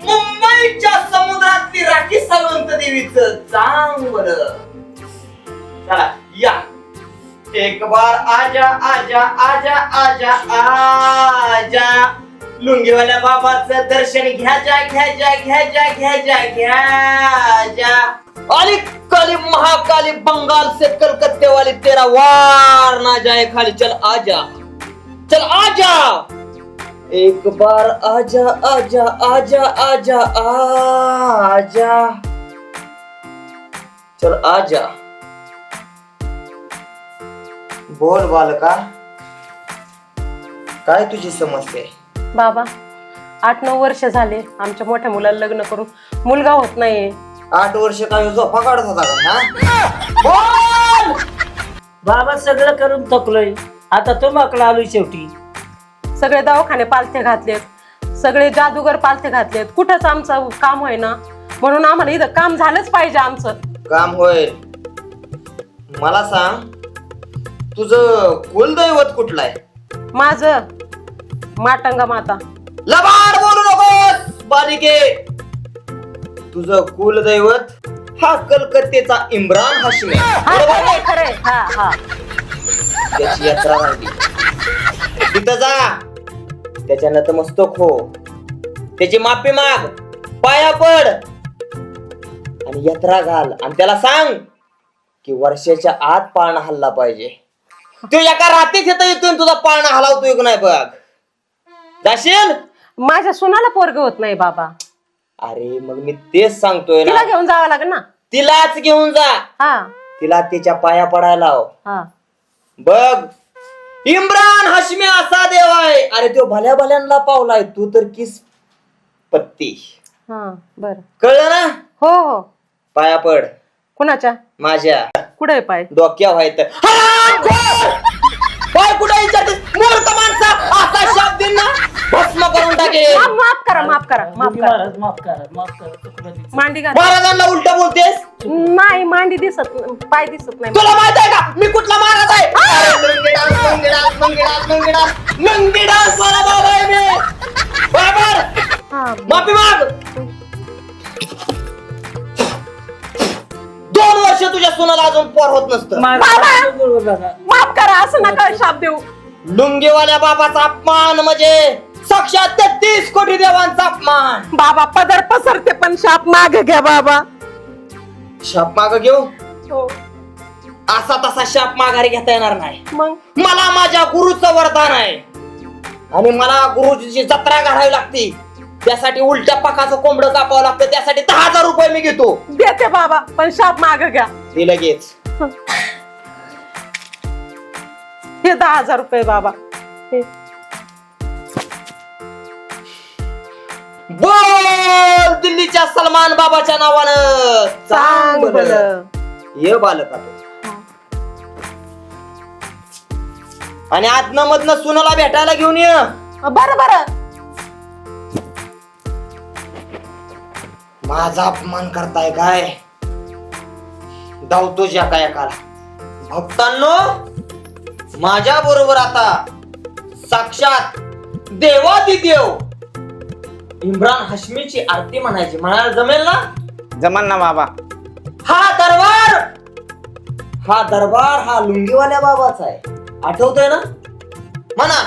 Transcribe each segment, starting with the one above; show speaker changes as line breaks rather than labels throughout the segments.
मुंबईच्या समुद्रातली राखी सावंत देवीचं चांगल. चला या. एक बार आजा आजा आजा आजा आजा. लुंगीवाल्या बाबाचं दर्शन घ्या जा घ्या जा घ्या जा घ्या जा घ्या जा. अली काली महाकाली बंगाल से कलकत्ते वाली तेरा वार ना जाए खाली. चल आजा चल आजा. एक बार आजा आजा आजा आजा आजा. चल आजा. बोल बालका, काय तुझी समस्या आहे?
बाबा 8-9 वर्ष झाले आमच्या मोठ्या मुलाला लग्न करून मुलगा होत नाहीये.
8 वर्ष काय झोपा काढत होता का? बोल.
बाबा सगळं करून थकलोय, आता तुम्हाकडे आलोय शेवटी.
सगळे दवाखाने पालथे घातलेत, सगळे जादूगर पालथे घातलेत, कुठंच आमचं काम होय ना. म्हणून आम्हाला इथं काम झालंच पाहिजे. आमचं
काम होय. मला सांग, तुझं कुलदैवत कुठलं आहे?
माझं माटंगा माता.
लबाड बोलू नकोस बालिके. तुझं कुलदैवत हा कलकत्तेचा इम्रान हाशमी.
खरंय खरंय. हा हा.
त्याची यात्रा राहिली, तिथं जा, त्याच्या नतमस्तक हो, त्याची माफी माग, पाया पड आणि यात्रा घाल. आणि त्याला सांग की वर्षाच्या आत पाळणा हल्ला पाहिजे. तू एका रात्रीच येतोय तुझा पाळणा हलावतोय की नाही बघ. जाशील?
माझ्या सुनाला पोरग होत नाही बाबा.
अरे मग मी तेच सांगतोय
तिला
ना,
घेऊन जावं लागेल ना.
तिलाच घेऊन जा.
हा
तिला तिच्या पाया पडायला लाव.
हा.
बघ, इम्रान हाशमी असा देव आहे. अरे तो भल्या भल्यांना पावलाय, तू तर किस पत्ती.
हा बर.
कळलं ना?
हो हो.
पाया पड
कुणाच्या?
माझ्या.
कुठे पाय?
डोक्या व्हायचं. पाय कुठे विचारतेस? मूर्ख माणसा, असा शाप दिन ना भस्म करून टाकेल.
माफ करा माफ करा माफ करा.
महाराज माफ करा, माफ करा, चुकलं ते.
मांडी घाल.
महाराजांना उलट बोलतेस?
नाही मांडी दिसत पाय दिसत नाही.
तुला माहित आहे का मी कुठला महाराज आहे? नंगी डान्स वाला बाबा आहे मी. बरोबर?
हा.
माफी माग. 2 वर्ष तुझ्या सुनाला अजून पोर होत नसतं.
महाराज बरोबर दादा.
माफ करा. असं नका शाप देऊ.
लुंगीवाल्या बाबाचा अपमान म्हणजे साक्षात 33 कोटी देवांचा अपमान.
बाबा पदर पसरते पण शाप माग घ्या बाबा.
शाप माग घेऊ?
हो.
असा तसा शाप माघारी घेता येणार नाही.
मग
मला माझ्या गुरुचं वरदान आहे आणि मला गुरुची जत्रा घालावी लागते. त्यासाठी उलट्या पाकाचं कोंबडं कापावं लागतं. त्यासाठी 10,000 रुपये मी घेतो.
देते बाबा पण शाप माग घ्या.
ते लगेच.
हे 10,000 रुपये बाबा. हे.
बोल दिल्लीच्या सलमान बाबाच्या नावानं
चांगलं.
ये बालका तो. आणि आदनं मधनं सुनाला भेटायला घेऊन ये.
बरं बरं.
माझा अपमान करताय काय? धावतो ज्या काय काला. भक्तांनो, माझ्या बरोबर आता साक्षात देवादिदेव इम्रान हाशमीची आरती म्हणायची. म्हणायला जमेल ना?
जमन ना बाबा.
हा दरबार हा लुंगीवाल्या बाबाचा आहे. आठवतोय ना? म्हणा.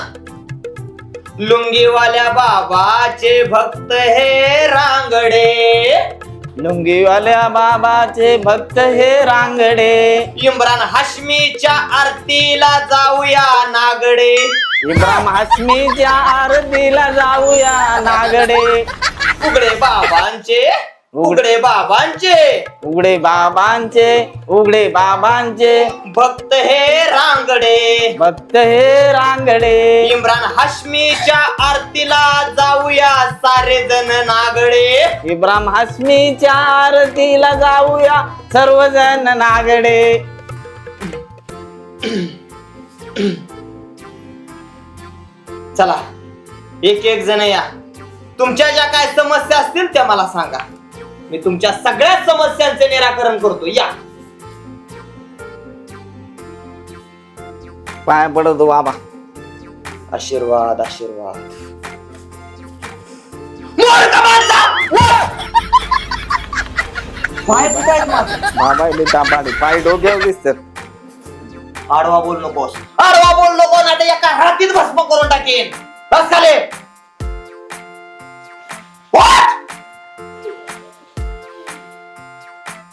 लुंगीवाल्या बाबाचे भक्त हे रांगडे.
लुंगीवाल्या बाबाचे भक्त हे रांगडे.
इम्रान हाशमीच्या आरतीला जाऊया नागडे.
इब्राहिम हाशमीच्या आरतीला जाऊया नागडे.
उघडे बाबांचे उघडे बाबांचे
उघडे बाबांचे उघडे बाबांचे
भक्त हे रांगडे.
भक्त हे रांगडे.
इम्रान हाशमीच्या आरतीला जाऊया सारे जण नागडे.
इब्राहिम हाशमीच्या आरतीला जाऊया सर्वजण नागडे.
चला एक एक जण या. तुमच्या ज्या काय समस्या असतील त्या मला सांगा. मी तुमच्या सगळ्या समस्यांचे निराकरण करतो. या.
पाय पडतो बाबा.
आशीर्वाद आशीर्वाद.
बाबा इले तापाडे पाय डोक्यावर दिसतात.
आडवा बोल नकोस, आडवा बोल नको ना एका हातीत भस्म करून टाकेन. बस खाली.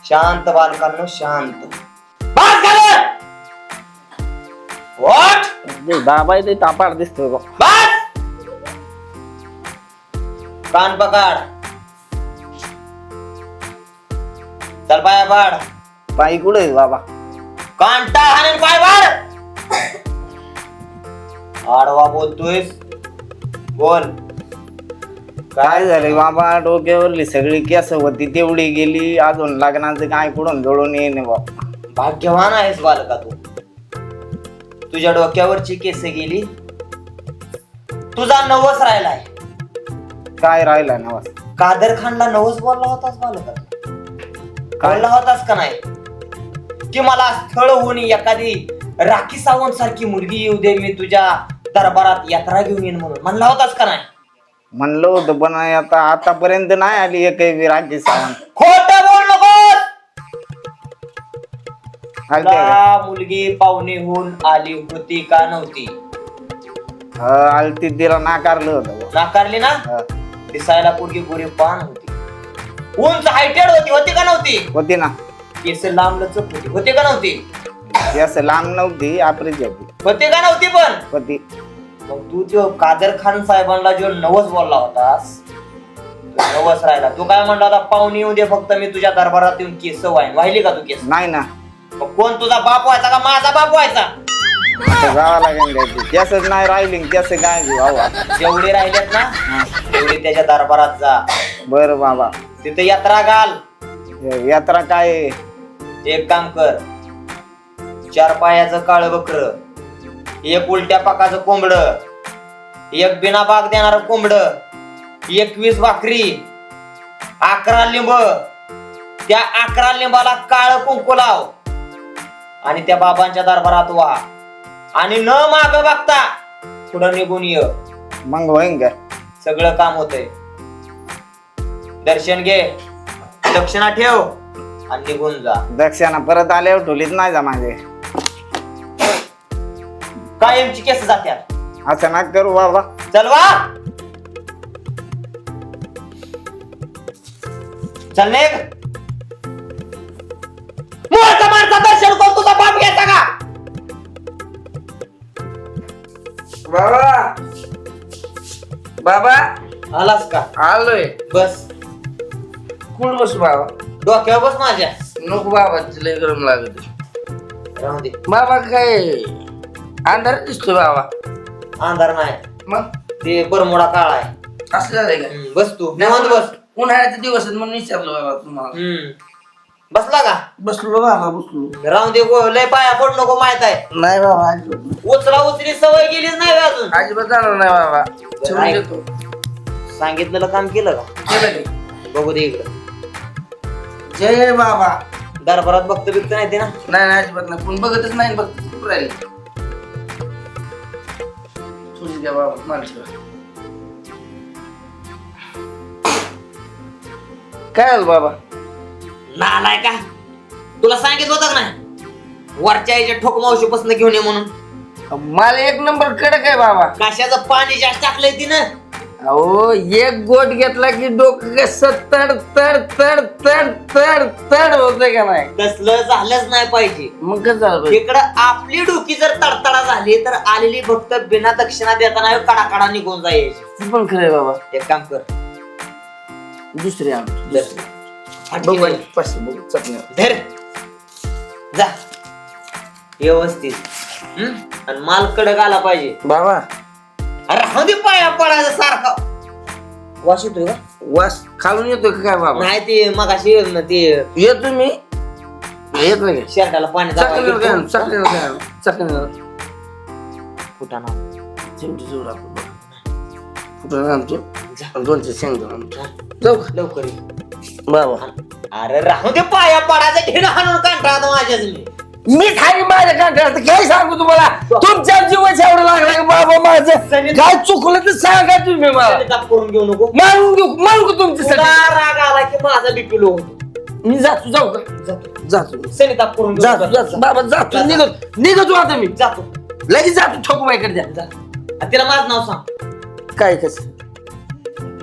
शांत बालकांनो शांत. बस खाली.
बाबा इले तापाड दिसतोय बघ.
बस. कान पकड. चल पाया पाड.
पाय कुठे आहे बाबा?
कांटा हाणून पाय पाड. आडवा बोलतोयस, बोल.
काय झालंय बाबा? डोक्यावरली सगळी केस होती तेवढी गेली, अजून लग्नाचं काय कुठून जोडून येईन बाबा.
भाग्यवान आहेस बालका तू. तुझ्या डोक्यावरची केस गेली, तुझा नवस राहिलाय.
काय राहिला ना?
कादर खानला नवस बोलला होतास बालका? बोलला होतास का नाही की मला स्थळ होऊन एखादी राखी सावंत सारखी मुलगी येऊ दे, मी तुझ्या दरबारात यात्रा घेऊन येईन म्हणून म्हणला होतास का नाही?
म्हणलं होतं पण आता आतापर्यंत नाही आली एकही राज्य सावंत.
खोट बोल नकोस.
आलते का?
तुला मुलगी पाहुणेहून आली होती का नव्हती?
आलती, तिला नाकारलं होतं बा.
नाकारली ना?
हा.
दिसायला पोरगी गोरी पान होती, उंच हायटेड होती का नव्हती?
होती ना.
केस लांब लचक होती का नव्हती?
ती असं लांब नव्हती, आपलीच होती.
होती का नव्हती? पण
होती.
मग तू जो कादर खान साहेबांना जो नवस बोलला होतास, तो नवस राहिला. तू काय म्हणला होता? पाहुणे येऊ दे फक्त, मी तुझ्या दरबारात येऊन केस वाहिली का तू केस?
नाही ना.
मग कोण तुझा बाप व्हायचा का माझा बाप व्हायचा?
आता जावं लागेल द्यायची. त्याच नाही राहिली, त्याच काय घेऊ हवा.
जेवढे राहिलेत ना तेवढे त्याच्या दरबारात जा.
बरं बाबा.
तिथे यात्रा घाल.
यात्रा काय आहे?
एक काम कर, 4 पायाचं काळ बकर, 1 उलट्या पाकाचं कोंबड, 1 बिना बाग देणार कोंबड, 21 भाकरी, 11 लिंब. त्या 11 लिंबाला काळ कुंकू लाव आणि त्या बाबांच्या दरबारात वा आणि न माग बघता पुढं निघून ये.
मग होईन का?
सगळं काम होतंय. दर्शन घे, दक्षिणा ठेव आणि निघून जा.
दक्षिणा परत आल्यावर ठोलीत नाही जा माझे.
कायमची केस जात्यात.
असं ना करू बाबा.
चल वा. चल निघ. मूळचा माणसा दर्शन करून तुझा बाप घ्यायचा का?
बाबा बाबा
आलास का?
आलोय.
बस
कुठ बसू बाबा?
डोक्यावर बस माझ्या.
नको बाबा, लय गरम लागत.
राहू दे.
बाबा काय अंधार दिसतोय बाबा?
अंधार नाही,
मग
ते बरमुडा काळा आहे.
असं झालंय का?
बस तू निवांत बस.
उन्हाळ्याचे दिवस आहेत म्हणून विचारलं बाबा तुम्हाला.
बसला का?
बसलो बाबा, बसलो.
राहू दे. लय पाया पड नको, माहित आहे.
नाही बाबा, अजिबात
उचला उचली सवय गेलीच नाही का अजून?
अजिबात जाणार नाही बाबा. ठेवून
नाही.
देतो.
सांगितलेलं काम केलं का?
केलं की?
बघू दे इकडं.
जय बाबा.
दरबारात बघत बिकत नाही ते ना?
नाही नाही, अजिबात नाही. कोण बघतच नाही, बघत कुठं राहिले. ठेवून द्या बाबा, मला ठेवा. काय झालं बाबा?
नालाय का? तुला सांगितलं होतं का नाही वरच्या याच्या ठोक मावशीपासून घेऊन ये म्हणून?
मला 1 नंबर कडक आहे बाबा.
कशाचं पाणी जास्त टाकलंय तिनं?
अहो, एक गोट घेतला की डोकं कसं तड तड तड तड तड तड होतंय का नाही?
तसलं झालंच नाही पाहिजे.
मग कसं झालं पाहिजे?
इकडं आपली डोकी जर तडतडा झाली तर आलेली भक्त बिना दक्षिणा देताना काढा निघून जायची.
ते पण खरंय बाबा.
एक काम कर,
दुसरी आण.
फटकी
बघू
दे.
पाचशे बघू चटणी.
धर जा व्यवस्थित. आणि माल कडक आला पाहिजे.
बाबा
अरे राहू दे पाया पडायचं सारखा. वास येतोय का?
वास खालून येतोय का काय बाबा?
नाही ते मगाशी ते
येतो मी. येत नाही का?
शर्टाला पाणी
चटणीवर काय आण, चटणीवर काय आण, चटणीवर.
फुटाणा
शेवटी जोड आपण बघ. फुटाणा आणतो आणि 2 शेंगदाणे आणतो. जाऊ का?
लवकर ये.
बाबा
अरे राहू दे पाया पडायचं ढिण हाणून काढता माझ्याच मी.
मी खाली माझ्या कांठात काय सांगू तुम्हाला तुमच्या जीवाच एवढं लागला बाबा माझं काय चुकलं तर सांगा तुम्ही मला
ताप करून घेऊ नको.
मारू का तुमच्यासाठी
तुला राग आला की माझा बीपी लो होतो.
मी जातो जाऊ का जातो
सनी ताप करून घेऊ
जातो
नको.
जातो बाबा जातो निघतो आता मी
जातो.
लगेच जातो ठोकबाईकडे द्या
आणि तिला माझं नाव सांग.
काय कसं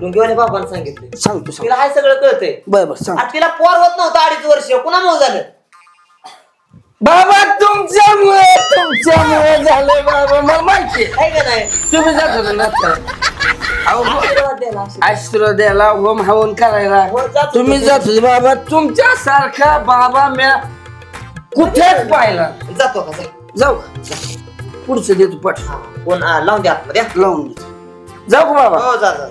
डोंगेवाले बाबांनी सांगितलं.
सांगतो
तिला हाय सगळं कळतंय.
बर सांग
आणि तिला पोर होत नव्हतं 2.5 वर्ष. कुणामुळे झालं?
बाबा तुमच्यामुळे झालं बाबा मला माहिती
आहे का नाही?
तुम्ही जात होता ना
आशीर्वाद द्यायला, आशीर्वाद.
आशीर्वाद द्यायला होम हवन करायला
हो, जात होतो.
तुम्ही जात होते बाबा तुमच्या सारखा बाबा म्या कुठेच पाहिला
जातो का? जा.
जाऊ का पुढचं देतो पट
हा. कोण लावून द्या आतमध्ये.
लावून देतो जाऊ का बाबा
हो जा जा.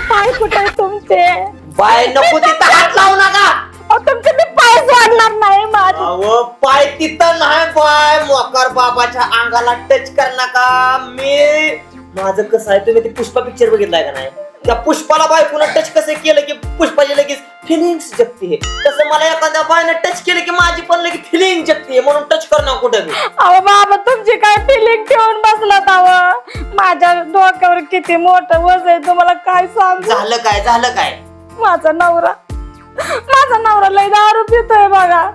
पाय कुठे तुमचे
बाय नको तिथं हात लावू नका.
तुमचे मी पाय वाढणार नाही माझे.
अहो पाय तिथं नाही. पाय मोकार बाबाच्या अंगाला टच कर नका. मी माझं कसं आहे तुम्ही ते पुष्पा पिक्चर बघितलाय का नाही? त्या पुष्पाला बायकोनं टच कसं केलं की पुष्पाची लगेच फिलिंग्स जगते. तसं मला एखाद्या बायनं टच केलं की माझी पण लगेच फिलिंग जगते. म्हणून टच कर ना कुठे मी.
अहो बाबा तुमची काय फिलिंग ठेवून बसलात? अहो माझ्या डोक्यावर किती मोठं वज आहे तुम्हाला काय सांगू.
झालं काय? झालं काय?
माझा नवरा लय दारू पितोय बघा.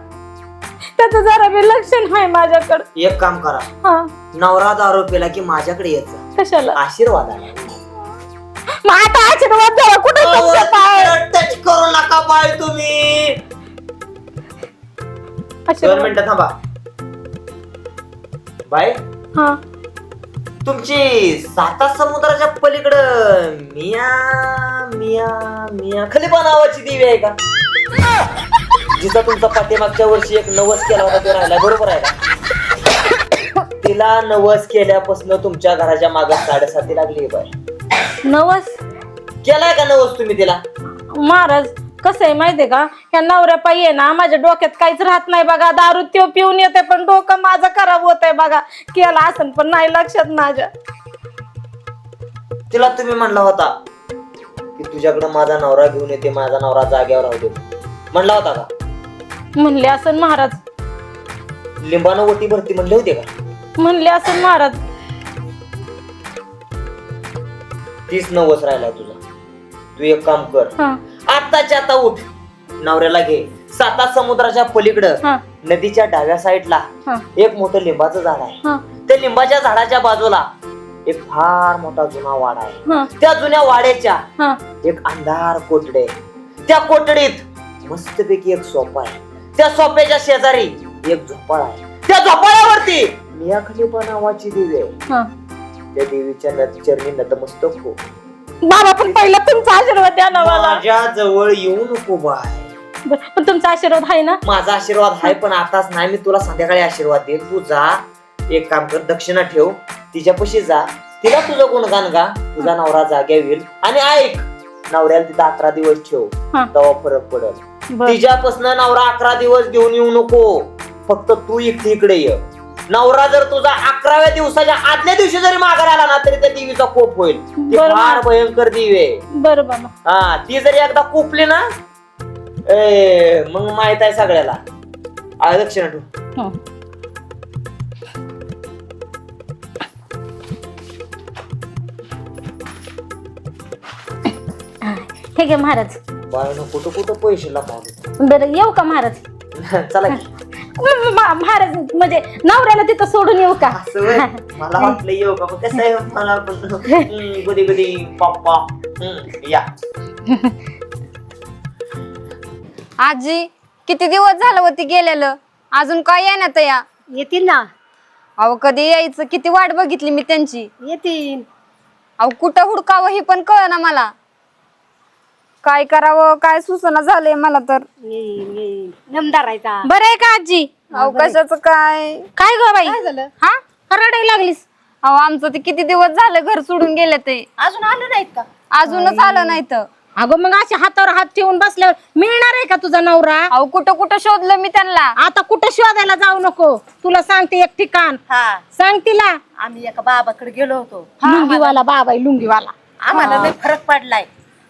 त्याचं जरा बी लक्ष नाही माझ्याकडे.
एक काम करा.
हा
नवरा दारू पिला की माझ्याकडे येत जा.
कशाला?
आशीर्वाद आला.
मग आता आशीर्वाद द्या. कुठे तुमचे पाय?
टच करू नका बाय तुम्ही. 2
आशीर्वाद.
मिनिटं थांबा. बाय
हा
तुमची 7 समुद्राच्या पलीकडं मिया मिया मिया खलिफा नावाची देवी आहे का? जिचा तुमचा पाठीमागच्या वर्षी एक नवस केला होता तो राहिला. बरोबर आहे का? तिला नवस केल्यापासून तुमच्या घराच्या मागे 7.5 लागली बाय.
नवस
केलाय का नवस तुम्ही तिला?
महाराज कसं आहे माहितीये का? या नवऱ्या पायी आहे ना माझ्या डोक्यात काहीच राहत नाही बघा. दारू त्यो पिऊन येते पण डोकं माझं खराब होत आहे बघा. केला असं पण नाही लक्षात माझ्या.
तिला तुम्ही म्हणला होता की तुझ्याकडे माझा नवरा घेऊन येते, माझा नवरा जाग्यावर राहू दे म्हणला होता का?
म्हणले असं महाराज.
लिंबानं ओटी भरती म्हणले होते का?
म्हणले असं महाराज.
तीच नवस राहिला तुझा. तू एक काम कर.
हा
आताच्या आता उठ. नवऱ्याला घे. 7 समुद्राच्या पलीकडं
हा
नदीच्या डाव्या साईडला
हा
एक मोठं लिंबाचं झाड आहे.
हा
त्या लिंबाच्या झाडाच्या बाजूला एक फार मोठा जुना वाडा आहे.
हा
त्या जुन्या वाड्याच्या
हा
एक अंधार कोठडे. त्या कोठडीत मस्तपैकी एक सोफा आहे. त्या सोफ्याच्या शेजारी एक झोपाळ आहे. त्या झोपाळ्यावरती मिया खलिफा नावाची देवी आहे.
हा
त्या देवीच्या चरणी नतमस्तक हो.
बाबा पण पहिला तुमचा आशीर्वाद द्या ना मला.
माझ्या जवळ येऊ नको बाय.
पण तुमचा आशीर्वाद आहे ना?
माझा आशीर्वाद आहे पण आताच नाही. मी तुला संध्याकाळी आशीर्वाद देईन. तू जा एक काम कर. दक्षिणा ठेव. तिच्यापाशी जा. तिला तुझं गुणगान गा. तुझा नवरा जाग्या होईल. आणि ऐक नवऱ्याला तिथं 11 दिवस ठेव.
हा.
तेव्हा फरक पडेल. तिच्यापासून नवरा 11 दिवस घेऊन येऊ नको. फक्त तू इकडे ये. नवरा जर तुझा 11व्या दिवसाच्या आदल्या दिवशी जरी माघार आला ना तरी त्या देवीचा कोप होईल. ती
बरोबर.
फार भयंकर देवी आहे.
बरं बाबा.
हा ती जरी एकदा कोपली ना मग माहित आहे सगळ्याला. दक्षिणा ठेव.
हे घे महाराज.
बाळानं कुठं कुठं पैसे लपवले.
बरं येऊ का महाराज?
चला की.
महाराज म्हणजे नवऱ्याला तिथं सोडून येऊ का?
असं होय? मला वाटलं येऊ का पण कसं आहे मला पण कधी कधी पप्पा या.
आजी किती दिवस झालं होती गेलेलं, अजून काय आहे ना तया?
येतील ना.
अहो कधी यायचं, किती वाट बघितली मी त्यांची.
येतील.
अहो कुठं हुडकावं हे पण कळना मला. काय करावं काय सुचना झालंय मला तर.
येईल येईल. नमदारायचा.
बरं आहे का आजी? अहो कशाचं काय
काय ग बाई?
काय झालं?
हा रडायला लागलीस? अहो आमचं ते किती दिवस झालं घर सोडून गेले ते
अजून आलं नाहीत का?
अजूनच आलं नाही तर.
अगं मग अशा हातावर हात ठेवून बसल्यावर मिळणार आहे का तुझा नवरा?
अहो कुठं कुठं शोधलं मी त्यांना.
आता कुठं शोधायला जाऊ नको, तुला सांगते एक ठिकाण.
हा
सांग तिला.
आम्ही एका बाबाकडे गेलो होतो.
लुंगीवाला बाबा आहे, लुंगीवाला.
आम्हाला लय फरक पडलाय.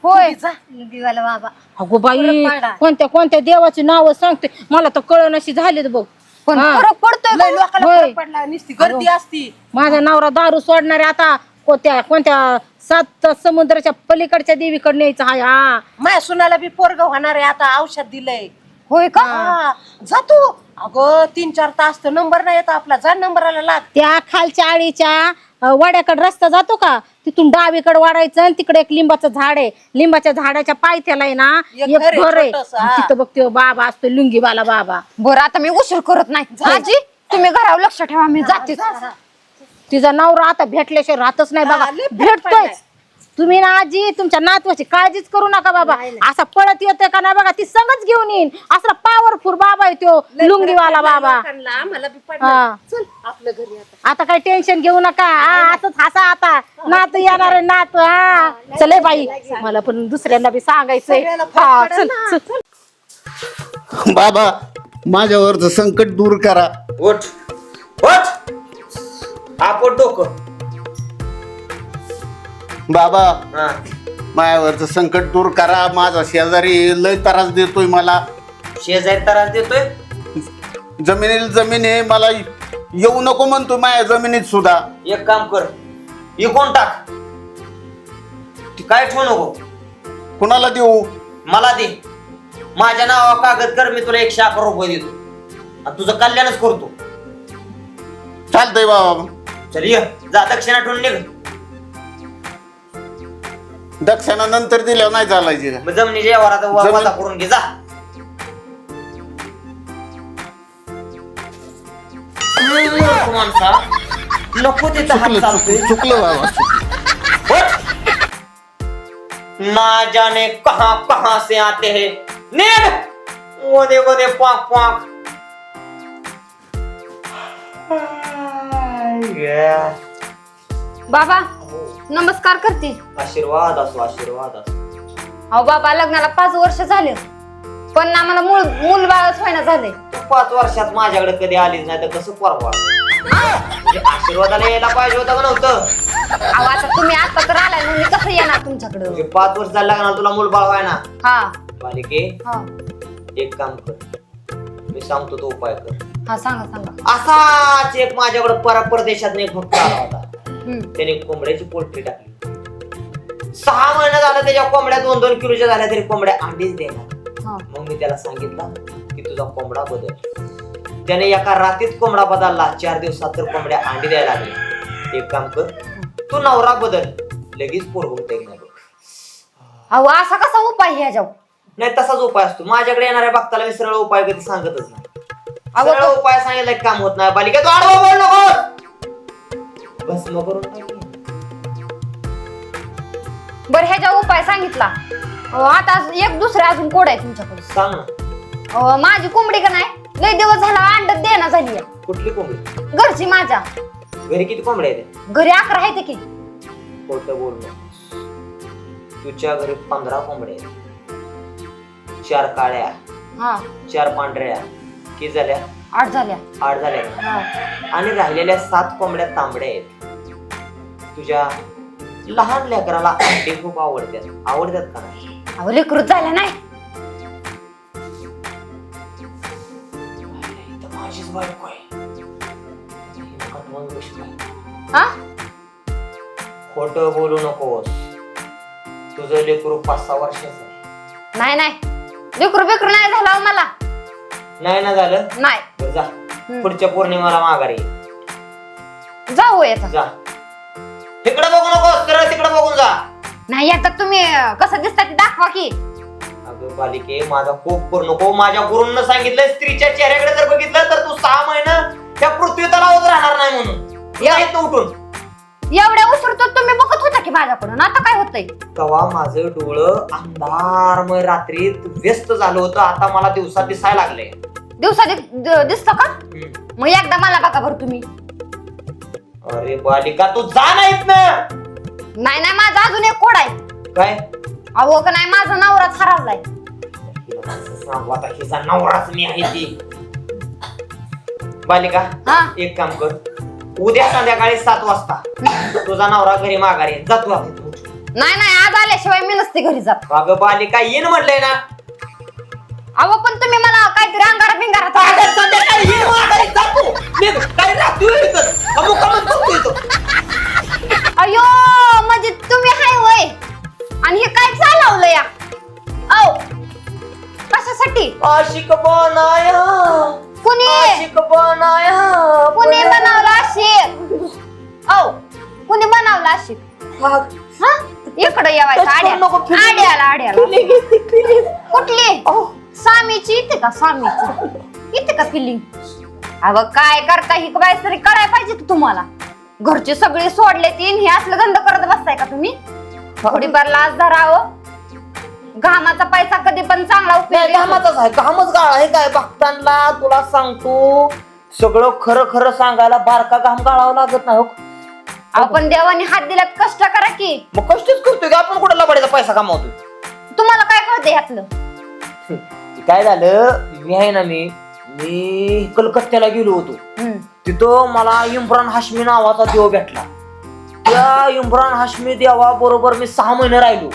होय
दिवाला बाबा.
अगो बाई,
फरक पडला.
कोणत्या कोणत्या देवाची नावं सांगते मला तर कळणशी झालीत बघ.
पण
हा.
फरक पडतोय
लय
का?
लोकांना
होय.
फरक पडला. नुसती गर्दी असती.
माझा नवरा दारू सोडणारे आता कोणत्या कोणत्या 7 समुद्राच्या पलीकडच्या देवीकडे न्यायचा आहे. हा
माझ्या सुनाला बी पोरग होणार आहे. आता औषध दिलंय.
होय का?
हा, जातो अगं 3-4 तास तर नंबर नाही येत आपला. जा नंबराला लाग.
त्या खालच्या आळीच्या वाड्याकडे रस्ता जातो का, तिथून डावीकडे वाढायचं आणि तिकडे एक लिंबाचं झाड आहे. लिंबाच्या झाडाच्या पायथ्याला आहे ना
एक
एक
घर आहे
घर आहे.
छोटंसं, हा.
तिथं बघतो बाबा असतो, लुंगीवाला बाबा.
बरं आता मी उशीर करत नाही. आजी तुम्ही घरावर लक्ष ठेवा, मी जाते.
तिचा नवरा आता भेटल्याशिवाय राहतच नाही बघा.
हा, लय फरक
भेटतोय
पडलाय.
तुम्ही ना आजी तुमच्या नातवाची काळजीच करू नका बाबा. असा पळत येतोय का नाही बघा, ती संगच घेऊन येईन. असा पॉवरफुल बाबा आहे तो लुंगीवाला बाबा.
आम्हाला बी पडला.
हा.
चल आपलं घरी आता.
आता काही टेन्शन घेऊ नका. असंच हसा आता. नातू येणार आहे नातू. हा चले बाई, मला पण दुसऱ्यांना बी सांगायचंय.
सगळ्याला फरक
हा
पडेल
चल
ना.
चल.
बाबा माझ्यावरचं संकट दूर करा.
उठ उठ, आपण डोकं.
बाबा
हा
माझ्यावरचं संकट दूर करा. माझा शेजारी लय त्रास देतोय मला.
शेजारी त्रास देतोय.
जमीन आहे, मला येऊ नको म्हणतो माझ्या जमिनीत सुद्धा.
एक काम कर, इकून टाक. ती काय ठेवू नको.
कुणाला देऊ?
मला दे. माझ्या नावावर कागद कर, मी तुला 111 रुपये देतो आणि तुझं कल्याणच करतो.
चालतंय बाबा.
चल ये, जा दक्षिणा ठेवून निघ.
दक्षिणा नंतर दिल्यावर नाही चालायची का?
मग जमिनीच्या व्यवहारात
जमीन-
वजा करून घे. जा माणसा, नको तिथं हात चालतोय.
चुकलं बाबा.
उठ. ना जाने कहां कहां से आते हैं. निघ. ओदे ओदे पाक पाक.
बाबा नमस्कार करते.
आशीर्वाद असो, आशीर्वाद असो.
अहो बाबा लग्नाला 5 वर्ष झाले, पण ना मला मूल बाळच व्हायना झाले.
तू 5 वर्षात माझ्याकडे कधी आलीच नाही तर कसं परवा. आशीर्वादाला यायला पाहिजे होतं का नव्हतं?
अहो आता तुम्ही आता तर आलाय, मग मी कसं येणार तुमच्याकडे?
म्हणजे 5 वर्ष झालं लागणार तुला मूल बाळ व्हाय ना.
हा
बालिके
हा
एक काम कर, मी सांगतो तो उपाय कर.
हा सांगा सांगा.
असाच एक माझ्याकडे परदेशात एक भक्त आला होता.
हम्म.
त्याने कोंबड्याची पोल्ट्री टाकली. 6 महिने झालं त्याच्या कोंबड्या 2-2 किलोच्या झाल्या तरी कोंबड्या अंडीच देणार.
हा.
मग मी त्याला सांगितलं की तुझा कोंबडा बदल. त्याने एका रात्रीत कोंबडा बदलला. 4 दिवसात तर कोंबड्या अंडी द्यायला लागली. एक काम कर, तू नवरा बदल, लगेच पोरगं नाही.
अहो असा कसा उपाय ह्याच्यावर?
नाही तसाच उपाय असतो. माझ्याकडे येणाऱ्या भक्ताला मी सरळ उपाय कधी सांगतच नाही.
अगं
सरळ उपाय सांगितलं की काम होत नाही. बालिका तू आडवा बोल नको. बस मग करून टाक.
बरं ह्याच्यावर उपाय सांगितला. आता एक दुसरे अजून कोड आहे तुमच्याकडे.
सांग ना.
माझी कोंबडी का नाही लय दिवस झाला अंडत देना झाली.
कुठली कोंबडी?
घरची माझ्या.
घरी किती कोंबड्या आहेत?
घरी 11 आहेत की.
खोटं बोल नकोस. तुझ्या घरी 15 कोंबड्या आहेत. 4 काळ्या,
हा
4 पांढऱ्या, किती झाल्या?
8 झाल्या.
8 झाल्या का?
हा.
आणि राहिलेल्या 7 कोंबड्या तांबड्या आहेत. तुझ्या लहान लेकराला अंडे खूप आवडतात का नाही?
अहो लेकरूच झाल्या नाही.
इथं माझीच बायको आहे. ही कटवण गोष्ट आहे.
हा
खोटं बोलू नकोस. तुझं लेकरू 5-6 वर्षाचं आहे.
नाही नाही लेकरू बेकरू नाही झाला हो मला.
नाही ना झालं?
नाही.
बरं जा, पुढच्या पौर्णिमाला माघारी ये.
जाऊ येतात.
जा. तिकडे बघू नकोस, सरळ तिकडे बघून जा.
नाही येतात तुम्ही. कसं दिसतात ते दाखवा की.
अगं बालिके, माझा कोप करू नको. माझ्या गुरूंना सांगितलं स्त्रीच्या चेहऱ्याकडे जर बघितलं तर तू 6 महिने त्या पृथ्वी तलावात राहणार नाही म्हणून. या इथं उठून.
एवढ्या उशीर तर तुम्ही बघत होता की माझ्याकडून. आता काय होतंय?
तेव्हा माझं डोळं अंधारमय रात्रीत व्यस्त झालं होतं. आता मला दिवसात दिसायला लागले.
दिवसा दिसतं का? मग एकदा मला बघा बरं तुम्ही.
अरे बालिका तू जा नाहीत ना.
नाही नाही माझा अजून एक कोड आहे.
काय?
अहो का नाही माझा नवराच हरवलाय.
हिला कसं सांगू आता, हिचा नवराच मी आहे ती. बालिका
हा
एक काम कर, उद्या संध्याकाळी 7 वाजता तुझा नवरा घरी माघारी येईल. जा तू आता इथून.
नाही नाही आज आल्याशिवाय मी नसते घरी जात.
अगं बालिका येईन म्हटलंय ना.
अहो पण तुम्ही मला काहीतरी अंगारा बिंगारात
अगं संध्याकाळी येईन माघारी. जा तू. निघ. काय राहतोय इथं? मुक्कामच करतोय इथं.
अयो म्हणजे तुम्ही हाय वय आणि हे काय चालवलं या? औ कशासाठी?
आशिक बनाया,
कुणी
आशिक बनाया.
कुणी बनवलं आशिक? औ कुणी बनवलं आशिक? हा इकडं येवायचं आड्याला आड्याला. कुठली? स्वामीची इथे का? स्वामीची इथे का फिलिंग? अगं काय करता ही बाय तरी करायला पाहिजे की तुम्हाला. घरचे सगळे सोडले तीन हे असलं धंदा करत बसताय का तुम्ही? थोडीफार लाज धरावं. घामाचा पैसा कधी पण चांगला उपयोग येतो.
घामाचाच आहे, घामच गाळा आहे काय भक्तांना. तुला सांगतो सगळं खरं खरं सांगायला बारका घाम गाळावं लागत नाही.
आपण देवाने हात दिल्यात कष्ट करा की.
मग कष्टच करतोय की आपण, कुठे लबाडीचा पैसा कमावतोय.
तुम्हाला काय कळतं ह्यातलं?
काय झालं, मी आहे ना मी कलकत्त्याला गेलो होतो. तिथं मला इम्रान हाशमी नावाचा देव भेटला. त्या इम्रान हाशमी देवा बरोबर मी 6 महिने राहिलो.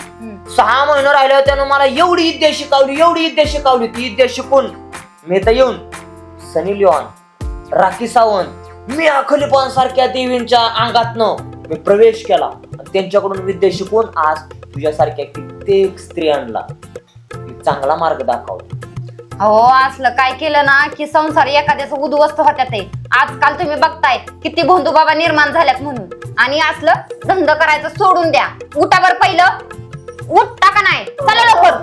6 महिने राहिल्यावर त्यानं मला एवढी विद्या शिकवली. ती विद्या शिकून मी तर येऊन सनी लिओन, राखी सावंत, मिया खलिफान सारख्या देवींच्या अंगातनं मी प्रवेश केला. त्यांच्याकडून विद्या शिकून आज तुझ्यासारख्या कित्येक स्त्रियांना मी चांगला मार्ग दाखवला.
हो असलं काय केलं ना की संसार एखाद्याचं उद्ध्वस्त होत्यात आहे. आजकाल तुम्ही बघताय किती भोंदू बाबा निर्माण झाल्यात म्हणून. आणि असलं धंदा करायचं सोडून द्या. उठा बर पहिलं. उठता का नाही? चला लवकर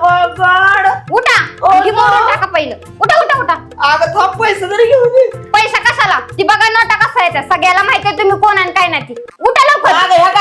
उठा. ही मोडून टाका पहिलं. उठा उठा उठा.
अगं थांब, पैसे तरी घेऊन ये.
पैसा कशाला? ती बघा नोटा कसा येतात सगळ्याला माहितीये तुम्ही कोण आणि काय नाही ती. उठा लवकर.
अगं ह्या